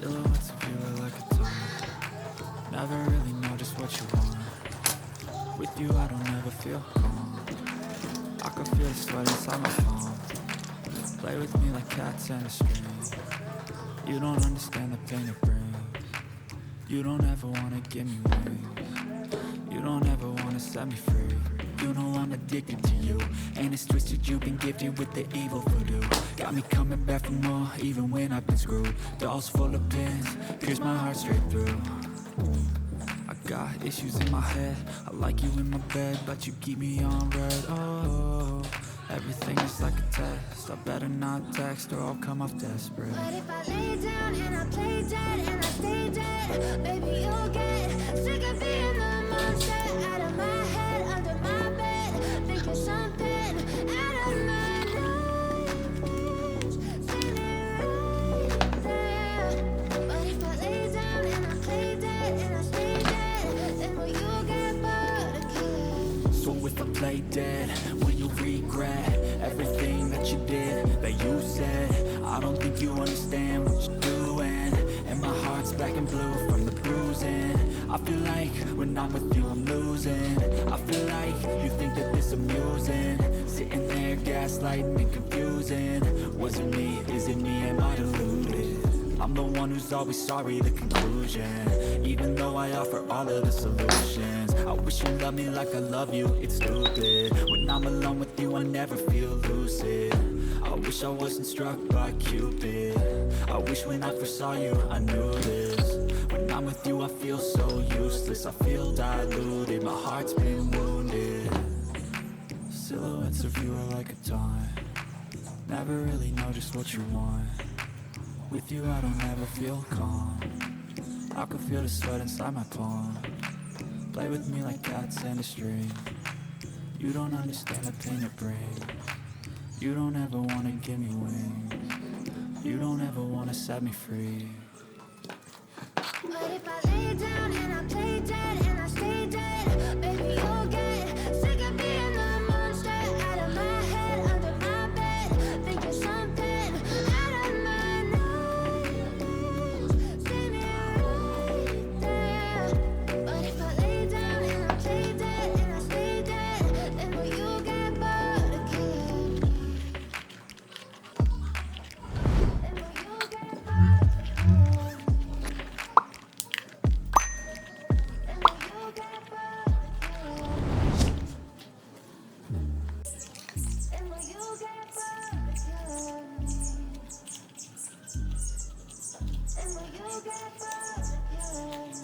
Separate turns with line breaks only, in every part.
Silhouettes of you are like a tone. Never really know just what you want. With you I don't ever feel calm. I can feel the sweat inside my palm. Play with me like cats and a string. You don't understand the pain it brings. You don't ever wanna give me wings. You don't ever wanna set me free. You know I'm addicted to you, and it's twisted. You've been gifted with the evil voodoo. Got me coming back for more, even when I've been screwed. Dolls full of pins, pierce my heart straight through. I got issues in my head. I like you in my bed, but you keep me on red. Oh, everything is like a test. I better not text or I'll come off desperate.
But if I lay down and I play dead and I stay dead, baby, you'll get sick of being the monster out of my head, under my bed, thinking something out of my nightmares, sitting right there. But if I lay down and I play dead and I stay dead, then will you get bored again?
So if I play dead, will you regret everything that you did, that you said? I don't think you understand what you're doing, and my heart's black and blue from the bruising. I feel like when I'm with you I'm losing. I feel like you think that this amusing, sitting there gaslighting and confusing. Was it me? Is it me? Am I deluded? I'm the one who's always sorry, the conclusion, even though I offer all of the solutions. I wish you loved me like I love you, it's stupid. When I'm alone with you I never feel lucid. I wish I wasn't struck by Cupid. I wish when I first saw you I knew this. When I'm with you I feel so useless. I feel diluted, my heart's been wounded. Silhouettes of you are like a taunt. Never really know just what you want. With you I don't ever feel calm. I can feel the sweat inside my palm. Play with me like cats and a string. You don't understand the pain it brings. You don't ever wanna give me wings. You don't ever wanna set me free.
But if I lay down and I play dead and I stay dead, baby, you'll get sick of being the monster out of my head, under my bed, thinking something out of my nightmares. See me right there. But if I lay down and I play dead and I stay dead, then will you get bored again? Then will you get bored again? And will you get bored again? And will you get bored again? And will you get bored again?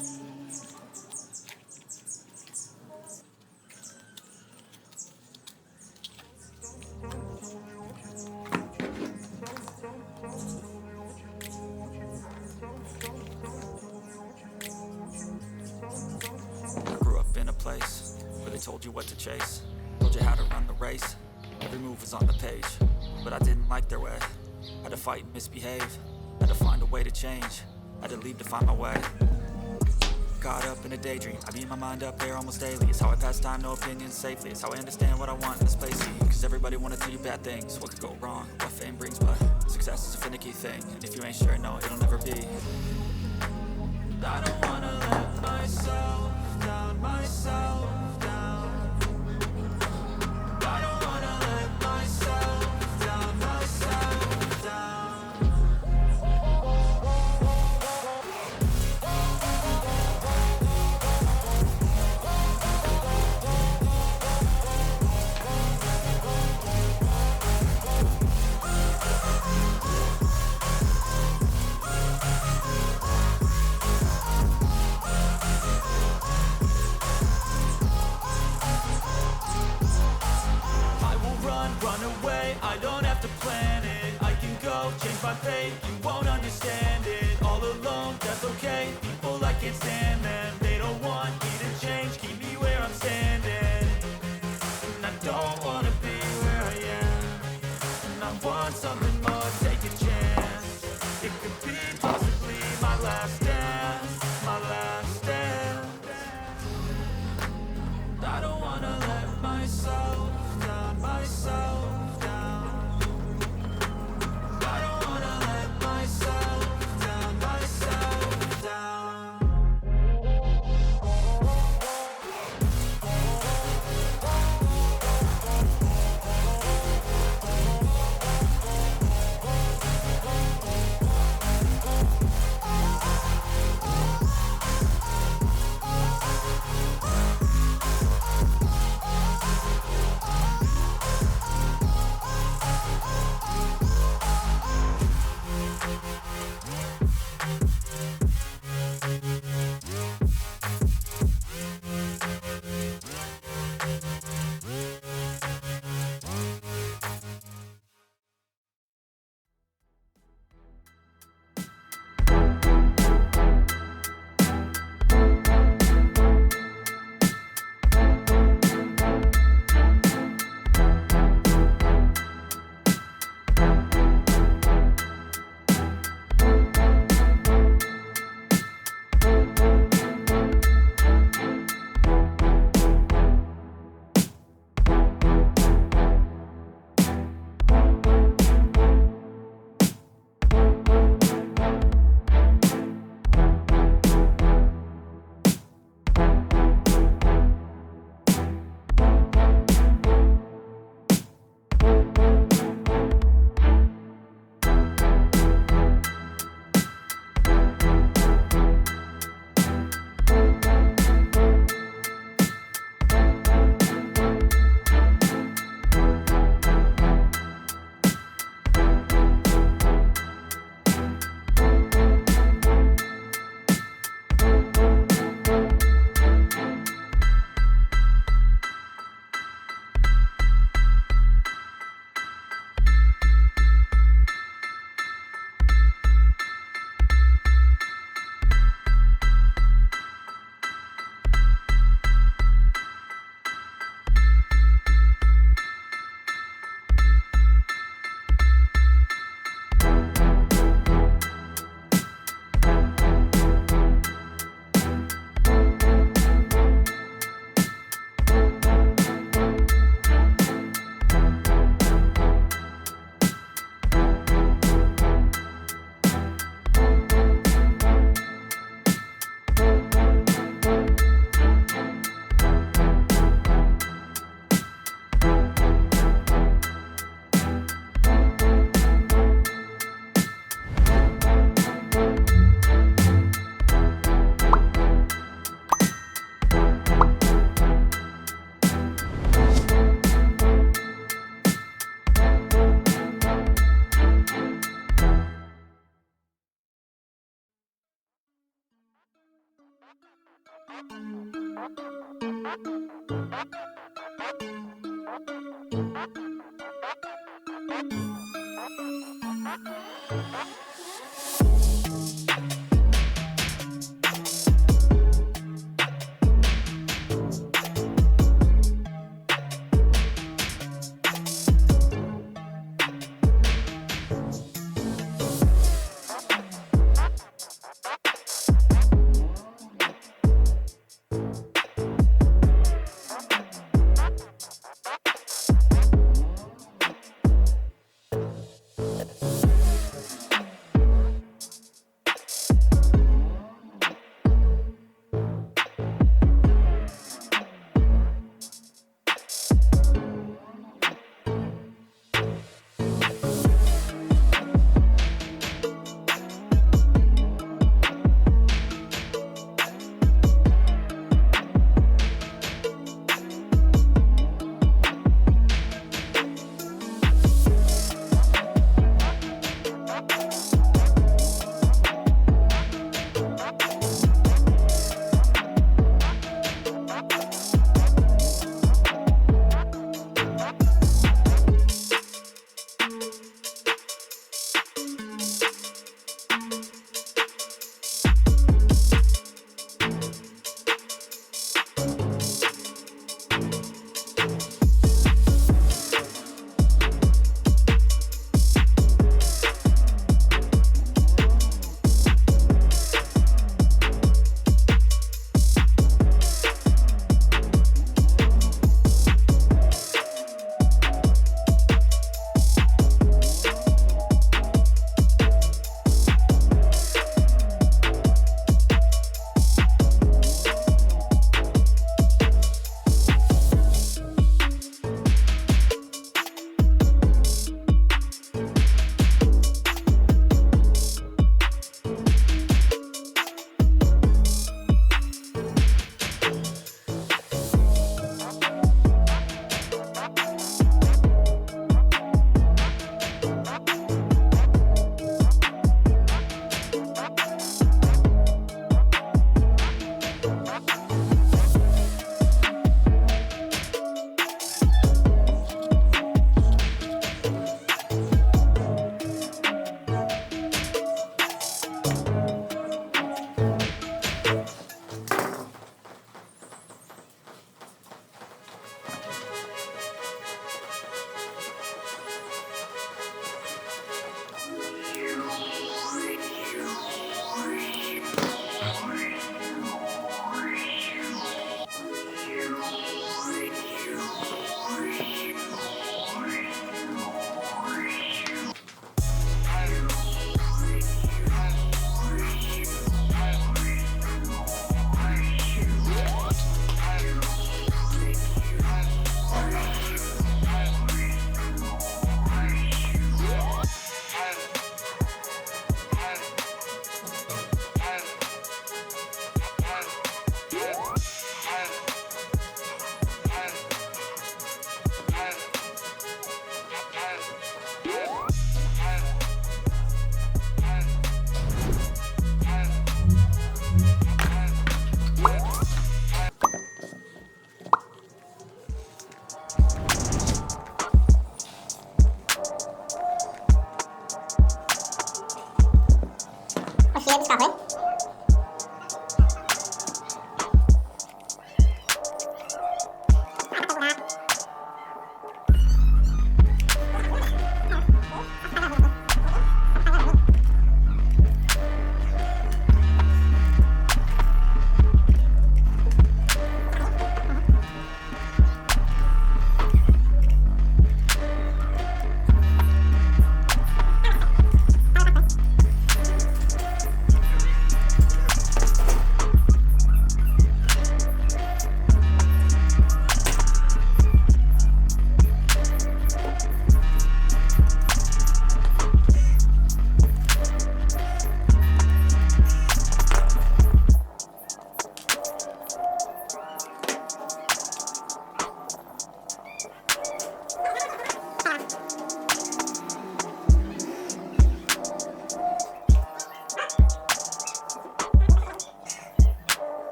I grew up in a place where they told you what to chase, told you how to run the race. Every move was on the page, but I didn't like their way. Had to fight and misbehave, had to find a way to change, had to leave to find my way. Caught up in a daydream, I beat my mind up there almost daily. It's how I pass time, no opinions safely. It's how I understand what I want in this place. Cause everybody wanna tell you bad things, what could go wrong, what fame brings. But success is a finicky thing, and if you ain't sure, no, it'll never be. I don't wanna let myself down, myself down. I don't wanna let myself down, myself down. I will run away, I don't have to plan it. I can go, change my fate, you won't understand it. All alone, that's okay, people I can't stand them. They don't want me to change, keep me where I'm standing. And I don't wanna be where I am. And I want something more, take a chance. It could be possibly my last dance, my last dance. I don't wanna let myself down, myself down. I don't wanna let myself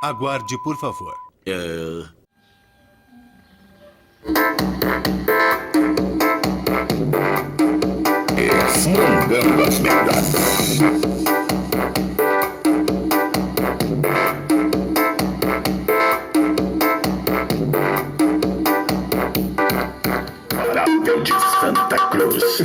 Aguarde, por favor.
Esmagando as medalhas. Parável de Santa Cruz.